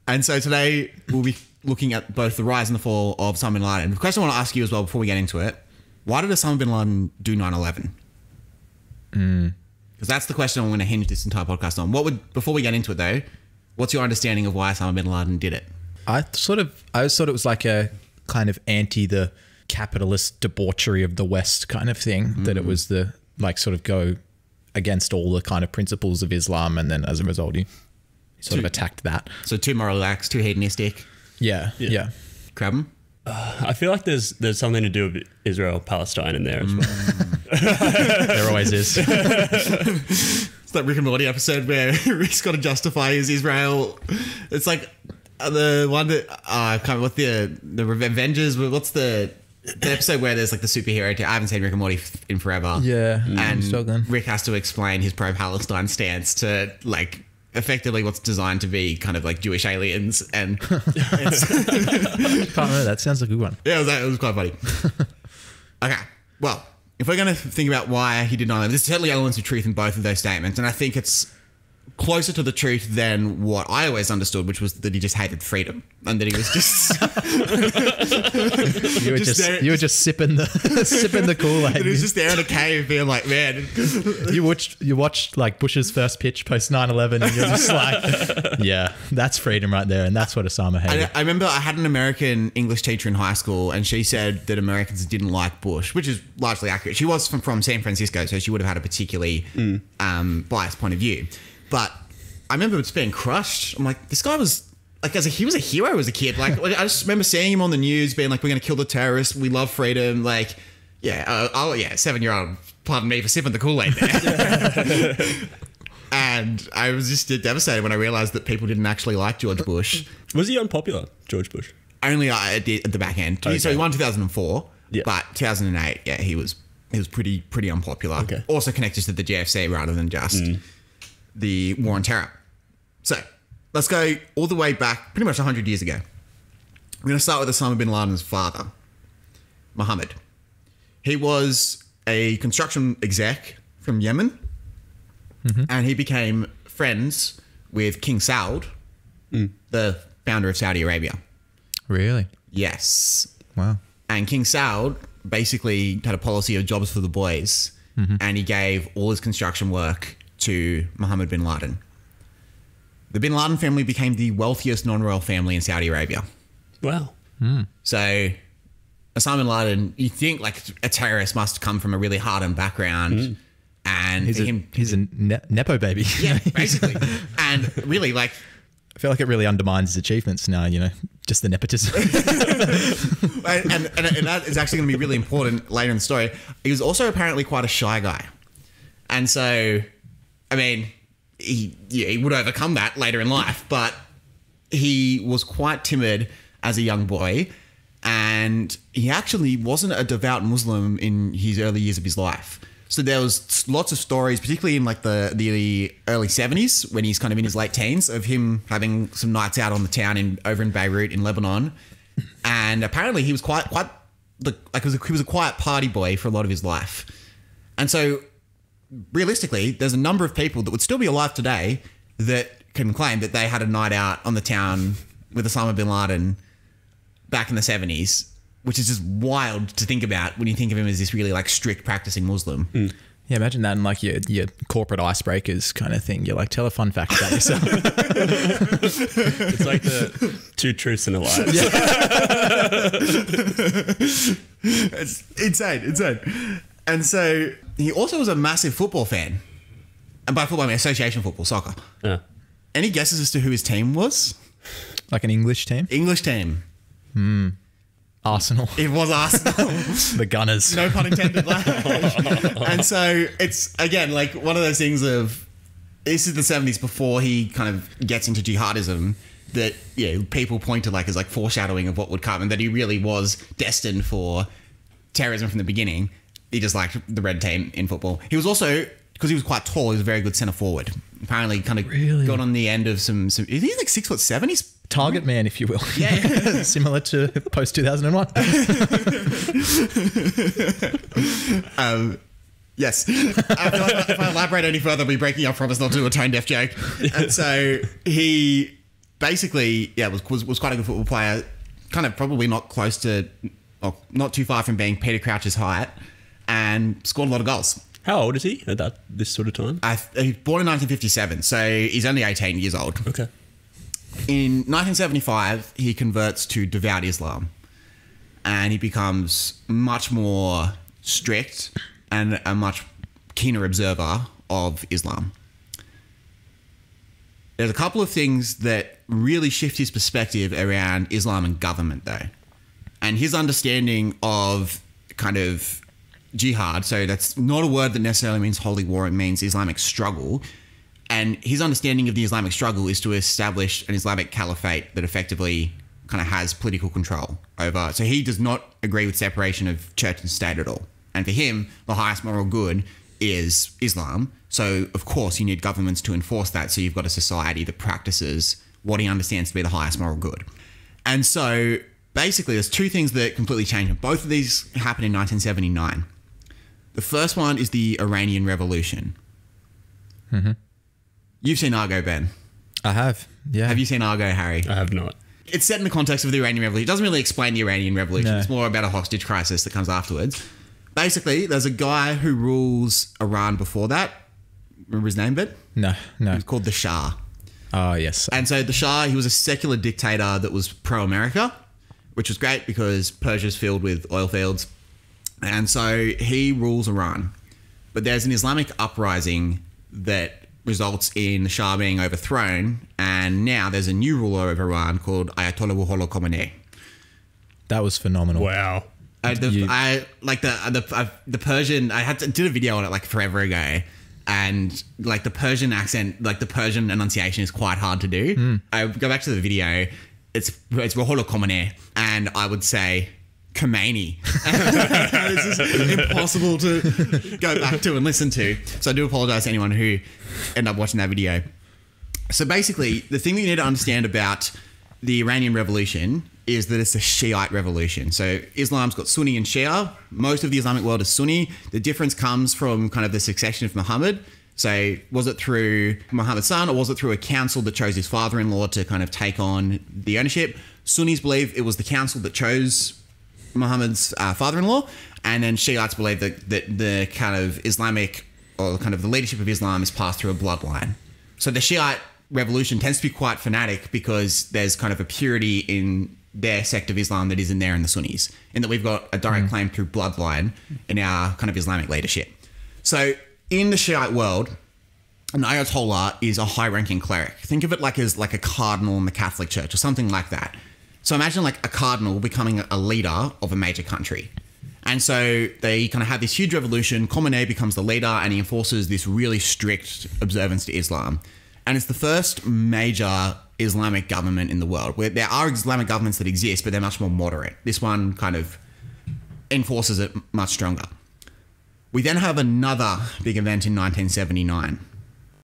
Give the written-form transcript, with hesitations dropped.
And so today we'll be looking at both the rise and the fall of Osama bin Laden. The question I want to ask you as well before we get into it, why did Osama bin Laden do 9/11? Because that's the question I'm going to hinge this entire podcast on. Before we get into it though, what's your understanding of why Osama bin Laden did it? I thought it was like a kind of anti the capitalist debauchery of the West kind of thing, that it was the like sort of go against all the kind of principles of Islam, and then as a result he sort of attacked that. So too moral lax, too hedonistic. Yeah. Crabben? I feel like there's something to do with Israel Palestine in there as well. There always is. It's that Rick and Morty episode where Rick's got to justify his Israel. It's like the one that I can't remember what the Avengers. What's the episode where there's like the superhero? I haven't seen Rick and Morty in forever. Yeah, and Rick has to explain his pro-Palestine stance to like effectively what's designed to be kind of like Jewish aliens, and can't remember. That sounds like a good one. Yeah, it was quite funny. Okay, well, if we're going to think about why he did 9/11, there's certainly elements of truth in both of those statements, and I think it's closer to the truth than what I always understood, which was that he just hated freedom and that he was just you were just sipping the Kool-Aid. He was just there in a cave being like, man. You watched like Bush's first pitch post 9/11 and you're just like, yeah, that's freedom right there, and that's what Osama hated. I remember I had an American English teacher in high school, and she said that Americans didn't like Bush, which is largely accurate. She was from San Francisco, so she would have had a particularly biased point of view. But I remember just being crushed. I'm like, this guy was like, he was a hero as a kid. Like I just remember seeing him on the news being like, we're going to kill the terrorists. We love freedom. Like, yeah, 7-year-old, pardon me for sipping the Kool-Aid there. And I was just devastated when I realized that people didn't actually like George Bush. Was he unpopular, George Bush? Only at the back end. Okay. So he won 2004, but 2008, yeah, he was pretty unpopular. Okay. Also connected to the GFC rather than just the war on terror. So let's go all the way back pretty much 100 years ago. We're going to start with Osama bin Laden's father, Mohammed. He was a construction exec from Yemen, and he became friends with King Saud, the founder of Saudi Arabia. Really? Yes. Wow. And King Saud basically had a policy of jobs for the boys, and he gave all his construction work to Mohammed bin Laden. The bin Laden family became the wealthiest non-royal family in Saudi Arabia. Wow. So Osama bin Laden, you think like a terrorist must come from a really hardened background. And he's a Nepo baby. Yeah, basically. And really like, I feel like it really undermines his achievements now, just the nepotism. and that is actually going to be really important later in the story. He was also apparently quite a shy guy. And so, I mean, he would overcome that later in life, but he was quite timid as a young boy, and he actually wasn't a devout Muslim in his early years of his life. So there was lots of stories, particularly in like the early 70s, when he's kind of in his late teens, of him having some nights out on the town over in Beirut in Lebanon, and apparently he was he was a quiet party boy for a lot of his life, and so. Realistically, there's a number of people that would still be alive today that can claim that they had a night out on the town with Osama bin Laden back in the 70s, which is just wild to think about when you think of him as this really like strict practicing Muslim. Yeah, imagine that in like your corporate icebreakers kind of thing. You're like, tell a fun fact about yourself. It's like the 2 truths and a lie. Yeah. It's insane. And so he also was a massive football fan. And by football, I mean association football, soccer. Yeah. Any guesses as to who his team was? Like an English team? English team. Arsenal. It was Arsenal. The Gunners. No pun intended. And so it's, again, like one of those things of, this is the 70s before he kind of gets into jihadism, that people point to like as like foreshadowing of what would come, and that he really was destined for terrorism from the beginning. He just liked the red team in football. He was also, because he was quite tall, he was a very good centre forward. Apparently kind of got on the end of some he's like 6'7". He's target man, if you will. Yeah. Similar to post 2001. Yes. If I elaborate any further, I'll be breaking our promise not to do a tone deaf joke. And so he basically, yeah, was quite a good football player. Kind of probably not close to, or not too far from being Peter Crouch's height, and scored a lot of goals. How old is he at this sort of time? He was born in 1957, so he's only 18 years old. Okay. In 1975, he converts to devout Islam, and he becomes much more strict and a much keener observer of Islam. There's a couple of things that really shift his perspective around Islam and government, though. And his understanding of kind of jihad, so that's not a word that necessarily means holy war, it means Islamic struggle. And his understanding of the Islamic struggle is to establish an Islamic caliphate that effectively kind of has political control over. So he does not agree with separation of church and state at all. And for him, the highest moral good is Islam. So, of course, you need governments to enforce that. So you've got a society that practices what he understands to be the highest moral good. And so, basically, there's two things that completely change. And both of these happened in 1979. The first one is the Iranian Revolution. Mm-hmm. You've seen Argo, Ben. I have. Yeah. Have you seen Argo, Harry? I have not. It's set in the context of the Iranian Revolution. It doesn't really explain the Iranian Revolution. No. It's more about a hostage crisis that comes afterwards. Basically, there's a guy who rules Iran before that. Remember his name, Ben? No. He's called the Shah. Oh, yes. And so the Shah, he was a secular dictator that was pro-America, which was great because Persia's filled with oil fields. And so he rules Iran. But there's an Islamic uprising that results in the Shah being overthrown, and now there's a new ruler of Iran called Ayatollah Ruhollah Khomeini. That was phenomenal. Wow. The Persian. Did a video on it like forever ago, and like the Persian accent, like the Persian enunciation is quite hard to do. I go back to the video. It's Ruhollah Khomeini, and I would say Khomeini. It's just impossible to go back to and listen to. So I do apologize to anyone who ended up watching that video. So basically, the thing that you need to understand about the Iranian Revolution is that it's a Shiite revolution. So Islam's got Sunni and Shia. Most of the Islamic world is Sunni. The difference comes from kind of the succession of Muhammad. So was it through Muhammad's son, or was it through a council that chose his father-in-law to kind of take on the ownership? Sunnis believe it was the council that chose Muhammad's father-in-law, and then Shiites believe that the kind of Islamic, or kind of the leadership of Islam, is passed through a bloodline. So the Shiite revolution tends to be quite fanatic because there's kind of a purity in their sect of Islam that isn't there in the Sunnis, in that we've got a direct claim through bloodline in our kind of Islamic leadership. So in the Shiite world, an Ayatollah is a high-ranking cleric. Think of it like as like a cardinal in the Catholic Church or something like that. So imagine like a cardinal becoming a leader of a major country. And so they kind of have this huge revolution. Khomeini becomes the leader, and he enforces this really strict observance to Islam. And it's the first major Islamic government in the world, where there are Islamic governments that exist, but they're much more moderate. This one kind of enforces it much stronger. We then have another big event in 1979.